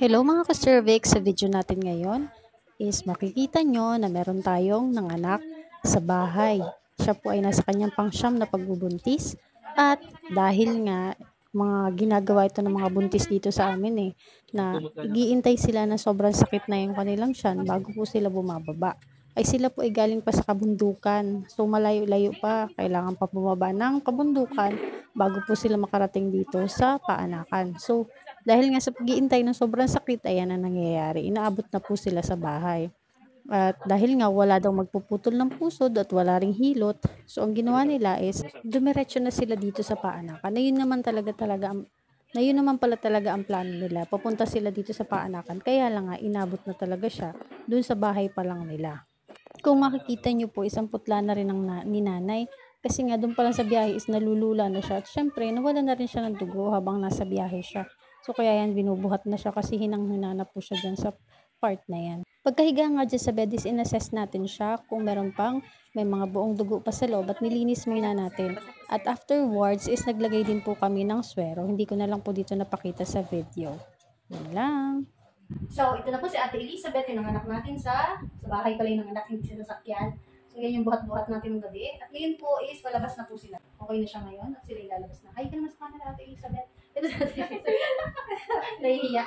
Hello mga ka-cervix, sa video natin ngayon is makikita nyo na meron tayong nanganak sa bahay. Siya po ay nasa kanyang pangsyam na pagbubuntis at dahil nga mga ginagawa ito ng mga buntis dito sa amin na igiintay sila na sobrang sakit na yung kanilang tiyan bago po sila bumababa. Ay sila po ay galing pa sa kabundukan. So malayo-layo pa, kailangan pa bumaba ng kabundukan bago po sila makarating dito sa paanakan. So dahil nga sa pag-iintay ng sobrang sakit, ayan ang nangyayari. Inaabot na po sila sa bahay. At dahil nga wala daw magpuputol ng pusod at wala ring hilot, so ang ginawa nila is dumiretso na sila dito sa paanakan. Na yun naman pala talaga ang plano nila. Papunta sila dito sa paanakan. Kaya lang nga inabot na talaga siya dun sa bahay pa lang nila. Kung makikita nyo po, isang putla na rin ni nanay. Kasi nga doon pa lang sa biyahe is nalulula na siya. At syempre, nawala na rin siya ng dugo habang nasa biyahe siya. So kaya yan, binubuhat na siya kasi hinang-hinana po siya dyan sa part na yan. Pagkahiga nga dyan sa bed is in-assess natin siya kung meron pang may mga buong dugo pa sa loob at nilinis muna natin. At afterwards is naglagay din po kami ng swero. Hindi ko na lang po dito napakita sa video. Yan lang. So, ito na po si Ate Elizabeth, yung anak natin sa bahay pala yung anak, hindi sila sakyan. So, yan yung buhat-buhat natin ng gabi. At ngayon po is, palabas na po sila. Okay na siya ngayon at sila ilalabas na. Hi ka naman sa camera, Ate Elizabeth. Ito na Ate Elizabeth. Nahihiya.